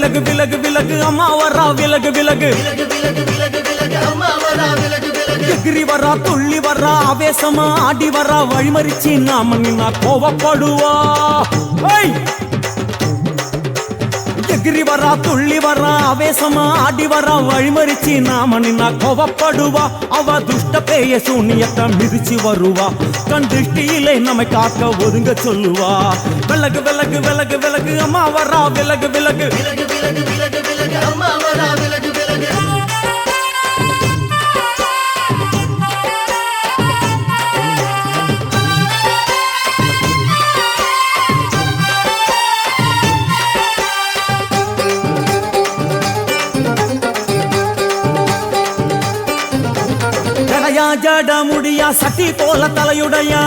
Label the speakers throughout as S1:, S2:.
S1: விலகு விலகு விலகு அம்மா வரா விலகு விலகு எகிரி வரா துள்ளி வரா ஆவேசமா ஆடி வரா வழிமறிச்சு நாம நின்னா கோவப்படுவா எகிரி வரா துள்ளி வரா ஆவேசமா ஆடி வரா வழிமறிச்சு நாம நின்னா கோவப்படுவா அவ துஷ்ட பேய சூனியத்தை மிதிச்சு வருவா கண் திருஷ்டியிலே நம்மை காக்க ஒதுங்க சொல்லுவா விலகு விலகு விலகு விலகு அம்மா வரா விலகு விலகு அம்மா வரா விலகு விலகு ஜட முடியா சட்டி போல தலையுடையா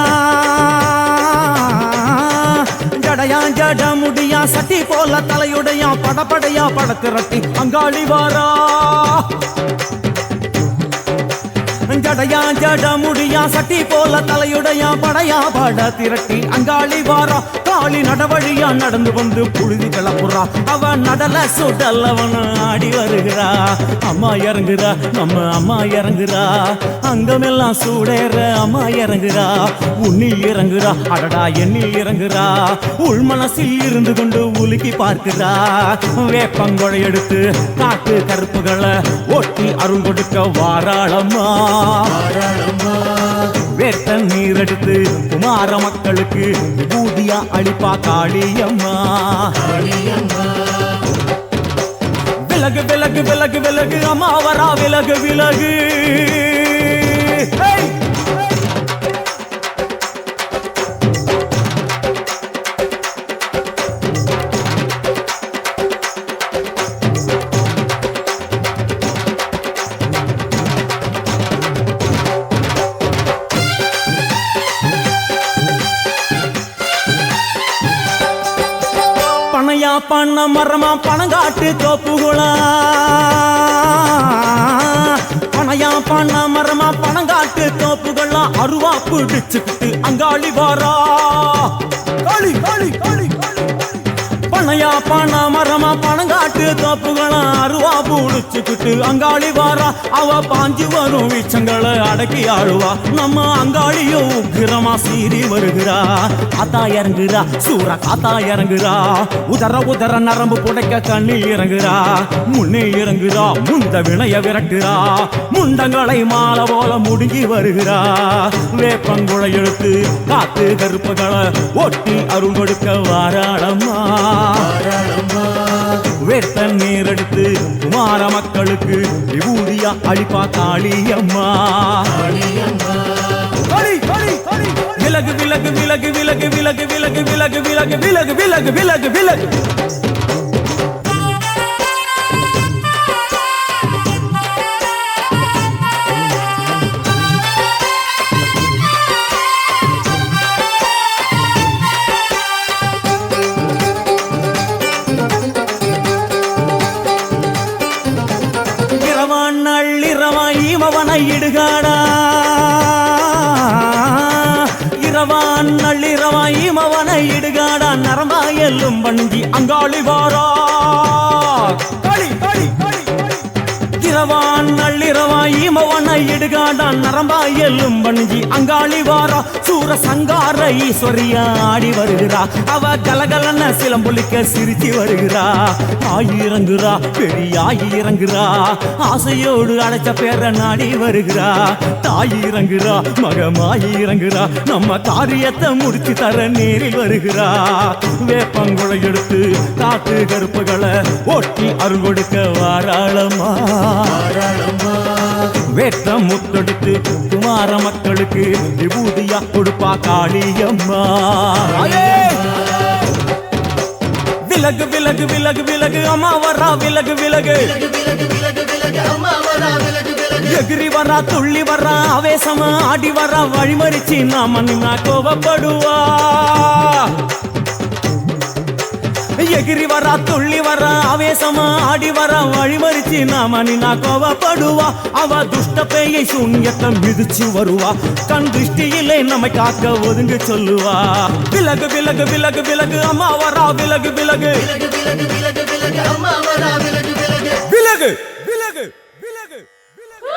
S1: ஜடையா ஜட முடியா சட்டி போல தலையுடையா படப்படையா படத்திரட்டி அங்காளி வாரா ஜடையா ஜட முடியா சட்டி போல தலையுடையா படையா பட திரட்டி அங்காளி வாரா காளி நடவழியா நடந்து வந்து புழுதி கிளப்புறா அவ நடல சுடல் அவன் ஆடி வருகிறா அம்மா இறங்குறா நம்ம அம்மா இறங்குறா அங்கமெல்லாம் சூடேற அம்மா இறங்குறா உன்னில் இறங்குறா அடடா எண்ணில் இறங்குறா உள் மனசில் இருந்து கொண்டு உலுக்கி பார்க்கிறா வேப்பங்கொழை எடுத்து காட்டு கருப்புகளை ஒட்டி அருள் கொடுக்க வாராளம்மா வேட்ட நீர் எடுத்து குமார மக்களுக்கு விபூதியா அளிப்பா காளியம்மா விலகு விலகு விலகு விலகு அம்மா வரா விலகு விலகு பண்ண மரமா பணங்காட்டு தோப்புகளா பனையா பண்ண மரமா பணங்காட்டு தோப்புகளா அருவா பிடிச்சுக்கிட்டு அங்காளி வாரா காளி காளி காளி பனையா பண்ண மரமா பணங்காட்டு தோப்புகளா அருவா பிடிச்சுக்கிட்டு அங்காளி வாரா அவ பாஞ்சு வரும் வீச்சங்களை அடக்கி ஆழுவா நம்ம அங்காளியோ உக்கிரமா சீறி வருகிறா காத்தா இறங்குறா சூற காத்தா இறங்குறா உதர உதர நரம்பு புடைக்க கண்ணில் இறங்குறா முன்னே இறங்குறா முந்த வினைய விரட்டுறா முண்டங்களை மாலை போல முடுங்கி வருகிறா வேப்பங்குழை எடுத்து காத்து கருப்புகளை ஒட்டி அருள் கொடுக்க வாராளம்மா வேட்ட நீர் எடுத்து குமார மக்களுக்கு விபூதியா அளிப்பா காளியம்மா விலகு விலகு விலகு விலகு விலகு விலகு விலகு விலகு விலகு விலகு விலகு விலகு நள்ளிரவாயிமவனை இடுகாடா இரவான் நள்ளிரவாயிமவனை இடுகாடா நரம்பா எல்லும் வண்டி அங்காளி வாரா காளி காளி காளி இரவான் நள்ளிரவாயிமவனை இடுகாடா நரம்பா எல்லும் வண்டி அங்காளி வாரா சூர சங்கார ஈஸ்வரியா ஆடி வருகிறா அவ கலகலன சிலம்புலிக்க சிரிச்சு வருகிறா ஆயிரங்குறா பெரியாயிரங்குறா ஆசையோடு அழைச்ச பேர நாடி வருகிறா தாயிரங்குறா மகமாயிரங்குறா நம்ம காரியத்தை முடிச்சு தர நேரில் வருகிறா வேப்பங்குழை எடுத்து காட்டு கருப்புகளை ஒட்டி அருள் கொடுக்க வாராளம்மா வேட்ட முத்தெடுத்து குமார மக்களுக்கு விபூதியா கொடுப்பா காளியம்மா விலகு விலகு விலகு விலகு அம்மா வரா விலகு விலகு எகிரி வரா துள்ளி வரா ஆவேசமா ஆடி வரா வழிமறிச்சு நாம நின்னா கோவப்படுவா எகிரி வரா துள்ளி வரா ஆவேசமா ஆடி வரா வழிமறிச்சு நாம நின்னா கோவப்படுவா அவ துஷ்ட பேயை சூன்யத்தை மிதிச்சு வருவா கண் திருஷ்டியிலே நம்மை காக்க ஒதுங்க சொல்லுவா விலகு விலகு விலகு விலகு அம்மா வரா விலகு விலகு
S2: விலகு அம்மா வரா விலகு விலகு
S1: விலகு விலகு விலகு விலகு.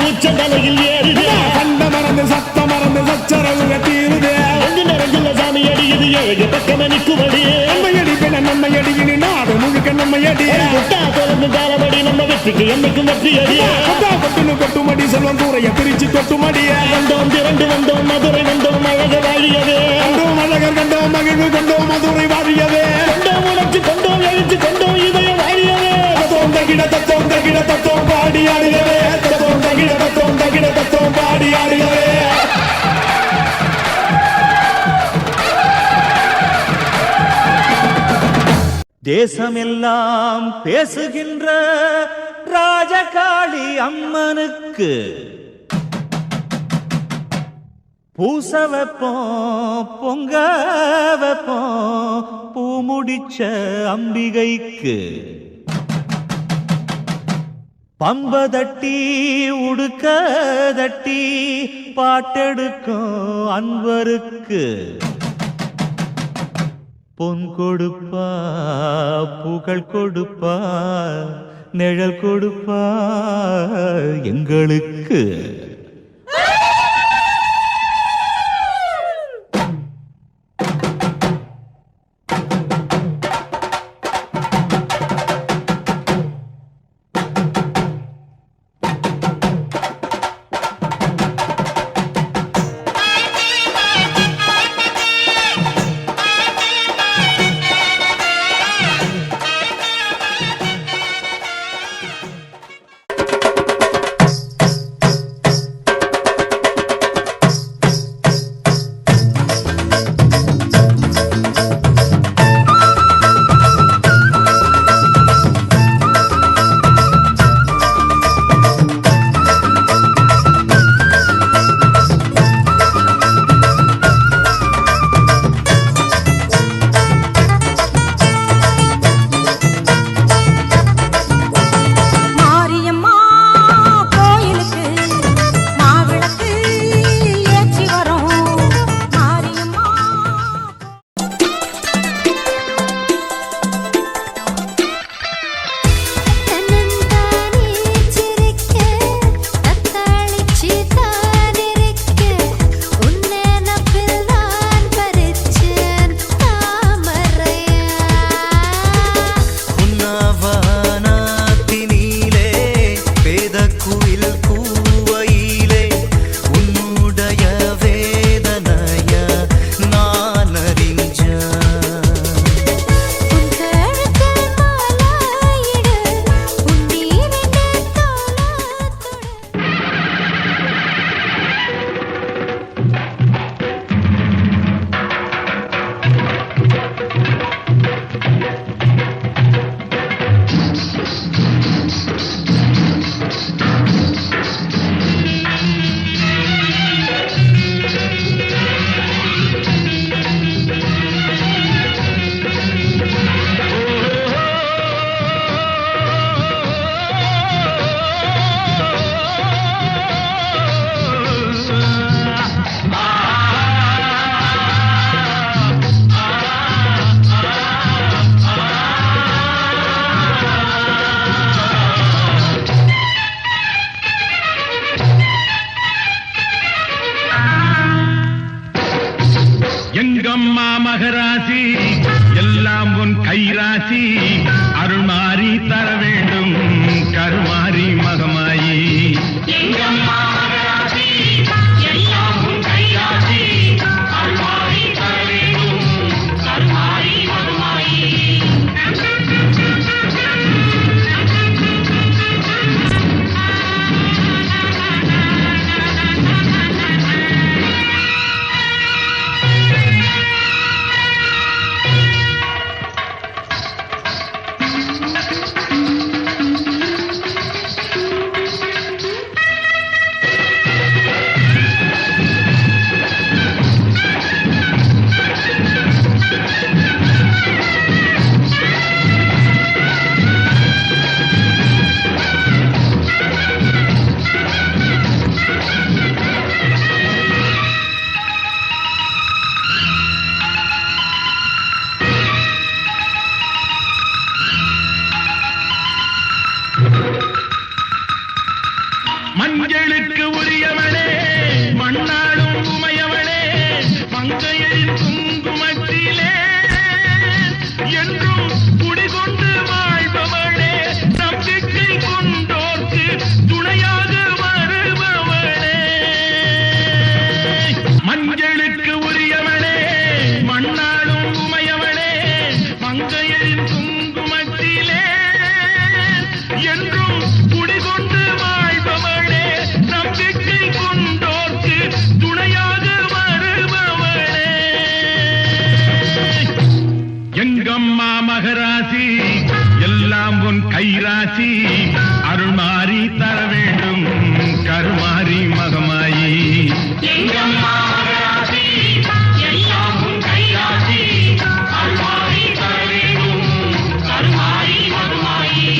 S3: உச்சந்தலையில் ஏறுது
S4: கண்ட மறந்து சத்த மறந்து சச்சரவுக தீருது
S3: எங்கு நிறைஞ்சுள்ள சாமி அடியுது ஏழு பக்கம் நிற்குமடி
S4: நம்மையடி பின்ன நம்மையடி நாடு முழுக்க நம்மையடி
S3: கொட்டா தொடர்ந்து காலமடி நம்ம வெற்றிக்கு என்னைக்கும் வெற்றி அடி
S4: கொட்டா கொட்டுன்னு கொட்டுமடி செல்வம் கூரைய பிரிச்சு கொட்டுமடிய
S3: வந்தோம் திரண்டு வந்தோம் மதுரை வந்தோம் அழக வாழியவே
S4: கண்டோம் அழகர் கண்டோம் மகிழ்வு கண்டோம் மதுரை வாழியவே
S3: கொண்டோம் உணர்ச்சி கொண்டோம் எழுச்சி கொண்டோம் இதய வாழியவே
S4: தத்தோம் தகிட தத்தோம் பாடி ஆடுகவே தத்தோம் தகிட தத்தோம் பாடி ஆடுகவே
S1: தேசமெல்லாம் பேசுகின்ற ராஜகாளி அம்மனுக்கு பூச வைப்போம் பொங்க வைப்போம் பூ முடிச்ச அம்பிகைக்கு பம்ப தட்டி உடுக்க தட்டி பாட்டெடுக்கும் அன்பருக்கு பொன் கொடுப்பா புகழ் கொடுப்பா நிழல் கொடுப்பா எங்களுக்கு
S5: மகராசி அருள்மாறி தர வேண்டும் கருமாரி மகமாயி
S6: எங்கம்மா மகராசி எல்லாம் உன் கைராசி அருள்மாறி தர வேண்டும் கருமாரி மகமாயி
S5: மஞ்சளுக்கு உரியவளே மண்ணாடும் உமையவளே மங்கையின் குங்குமத்திலே என்றும் குடிகொண்டு வாழ்பவளே நம்பிக்கை கொண்டோர்க்கு துணையாக வருபவளே மஞ்சளுக்கு உரியவளே மண்ணாடும் உமையவளே மங்கையின் குங்குமத்திலே என்றும் குடிகொண்டு வாழ்பவளே நம்பிக்கை கொண்டோர்க்கு துணையாக வருபவளே எங்கம்மா மகராசி எல்லாம் உன் கைராசி அருள்மாறி தர வேண்டும் கருமாரி மகமாயி
S6: எங்கம்மா மகராசி எல்லாம் உன் கைராசி அருள்மாறி தர வேண்டும் கருமாரி மகமாயி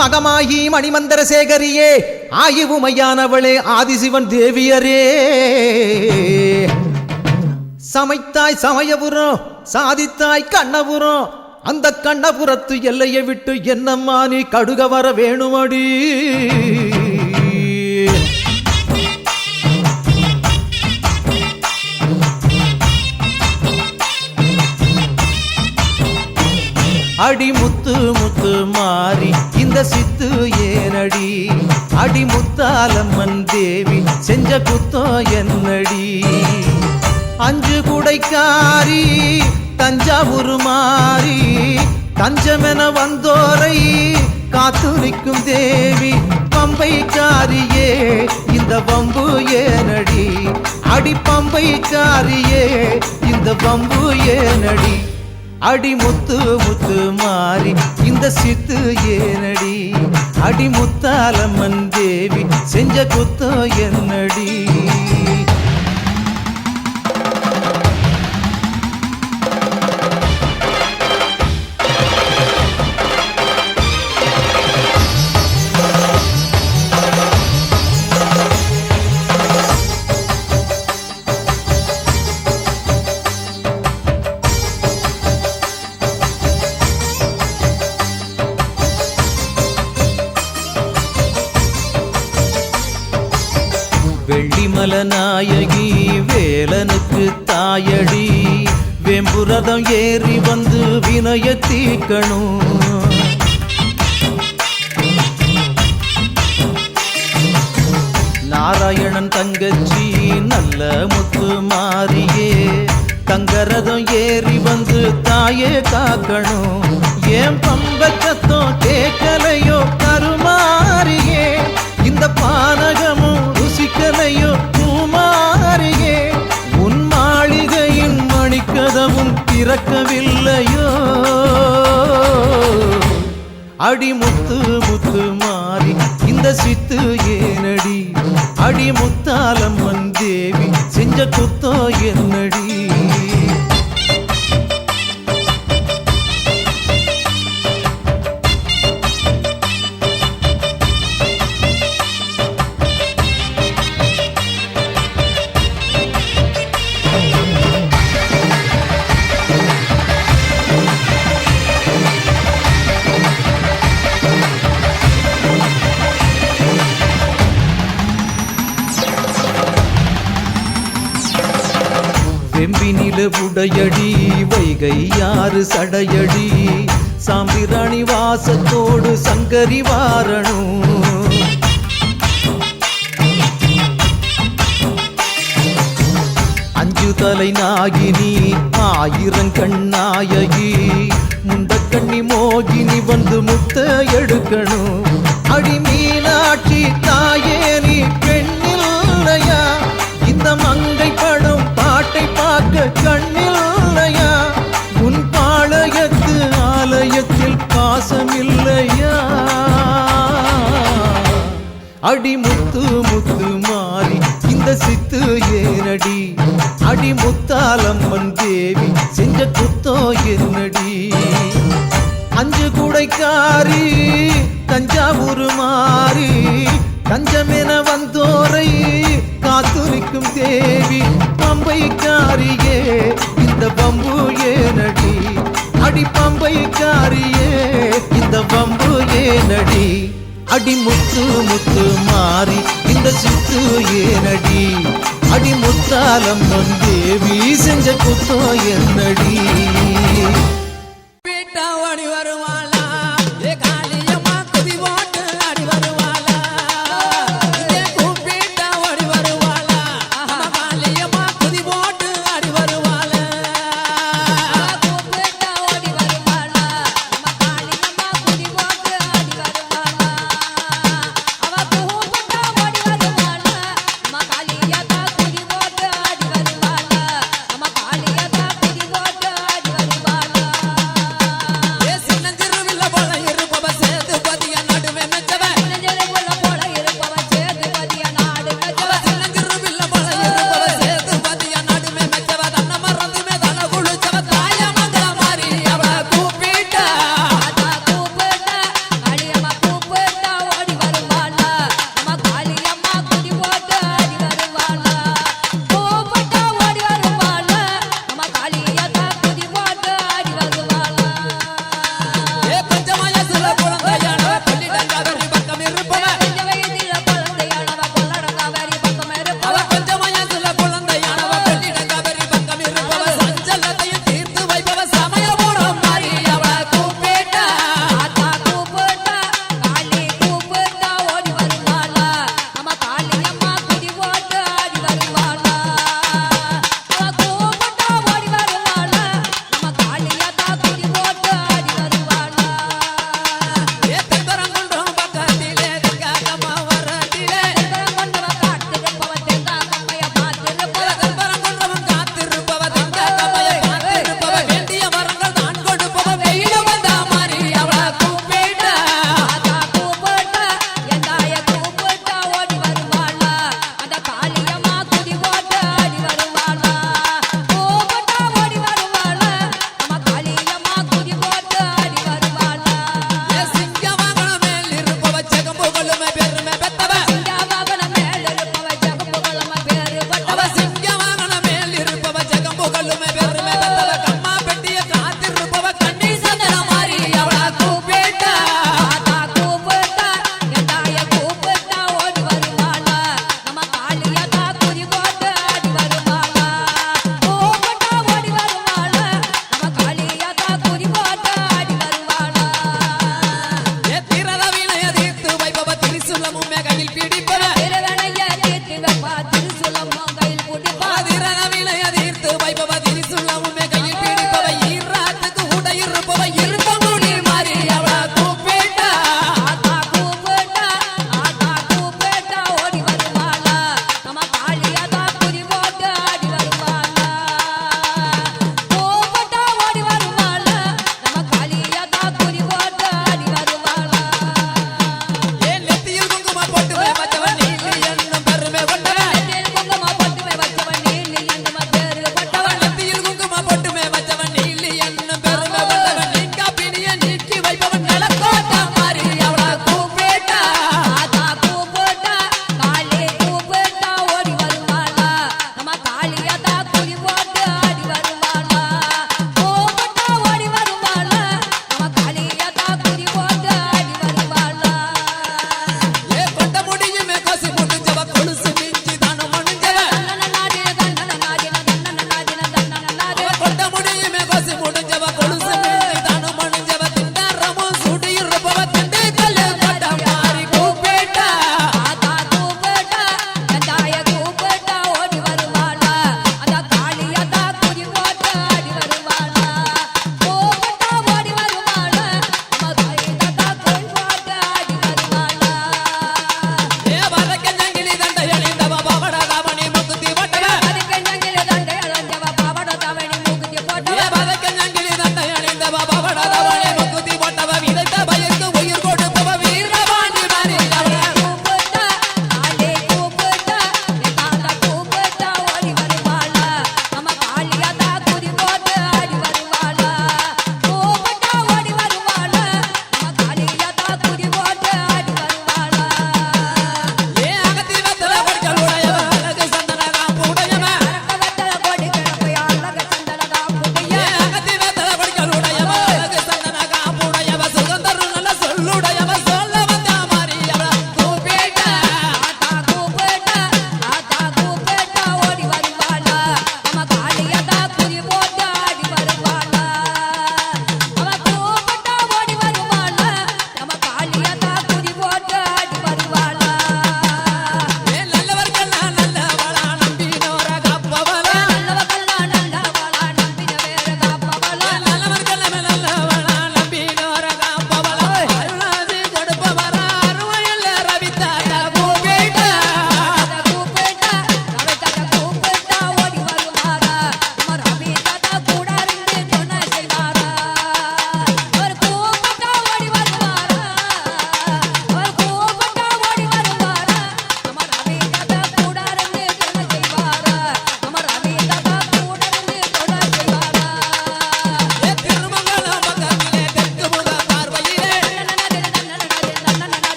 S7: மகமாயி மணிமந்திர சேகரியே ஆயுவுமையானவளே ஆதிசிவன் தேவியரே சமைத்தாய் சமயபுரம் சாதித்தாய் கண்ணபுரம் அந்த கண்ணபுரத்து எல்லையை விட்டு என்னம்மா நீ கடுக வர வேணுமடி அடி முத்து முத்து மாறி இந்த சித்து ஏனடி அடி முத்தாலம்மன் தேவி செஞ்ச குத்தோ என்னடி அஞ்சு குடைக்காரி தஞ்சாவூர் மாறி தஞ்சமென வந்தோரை காத்து நிற்கும் தேவி பம்பைக்காரியே இந்த பம்பு ஏனடி அடி பம்பைக்காரியே இந்த பம்பு ஏனடி அடி முத்து முத்து மாறி இந்த சித்து ஏனடி அடி முத்தாலம்மன் தேவி செஞ்ச குத்தோ என்னடி வெள்ளிமல நாயகி வேலனுக்கு தாயடி வெம்புரதம் ஏறி வந்து வினய தீக்கணும் நாராயணன் தங்கச்சி நல்ல முத்து மாறியே தங்கரதம் ஏறி வந்து தாயே காக்கணும் ஏன் பம்பச்சத்தம் கேட்கலையோ கருமாறியே இந்த பானகமும் ருசிக்கலையோ பூமாரியே உன் மாளிகையின் மணிக்கதவும் திறக்கவில்லையோ அடி முத்து முத்து மாறி இந்த சித்து ஏனடி அடி முத்தாலம்மன் தேவி செஞ்ச குத்தோ என்னடி வெம்பினில உடையடி வைகை யாரு சடையடி சாம்பிராணி வாசத்தோடு சங்கரி வாரணும் அஞ்சு தலை நாகினி ஆயிரங்கண்ணாயகி முண்டக்கண்ணி மோகினி வந்து முத்த எடுக்கணும் அடி மீனாட்சி தாயே நீ பெண்ணில்லையா இந்த மங்கை படம் பாட்டை பார்க்க கண்ணில்லையா உன் பாளையத்து ஆலயத்தில் பாசமில்லையா அடி முத்து முத்து மாறி இந்த சித்து ஏனடி அடி முத்தாலம்மன் தேவி செஞ்ச குத்தோ என்னடி அஞ்சு குடைக்காரி தஞ்சாவூர் மாறி தஞ்சமென வந்தோரை காத்து நிற்கும் தேவி பம்பைக்காரியே இந்த பம்பு ஏனடி அடி பம்பைக்காரியே இந்த பம்பு ஏனடி அடி முத்து முத்து மாறி இந்த சித்து ஏனடி அடி முத்தாலம்மன் தேவி செஞ்ச குத்தோ என்னடி
S8: ஓடி வருவாளா ஏ காளியம்மா குதி போட்டு ஆடி வருவாளா ஏ கூப்பிட்டா ஓடி வருவாளா காளியம்மா குதி போட்டு ஆடி வருவாளா கூப்பிட்டா ஓடி வருவாளா காளியம்மா குதி போட்டு ஆடி வருவாளா அவ கூப்பிட்டா ஓடி வருவாளா காளியம்மா குதி போட்டு ஆடி வருவாளா காளியம்மா குதி போட்டு ஆடி வருவாளா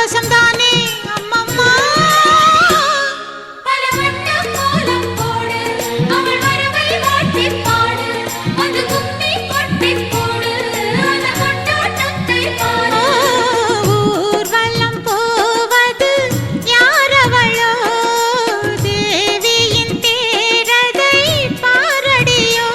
S9: சந்தோஷம் தானே அம்மம்மா
S8: பல வண்ண கோலம் போடு அவள் வரவை வாட்டி பாடு வந்து கும்மி கொட்டி போடு அந்த கொண்டாட்டத்தை பாரு
S9: ஊர்வலம் போவது யாரவளோ தேவியின் தேரதை பாரடியோ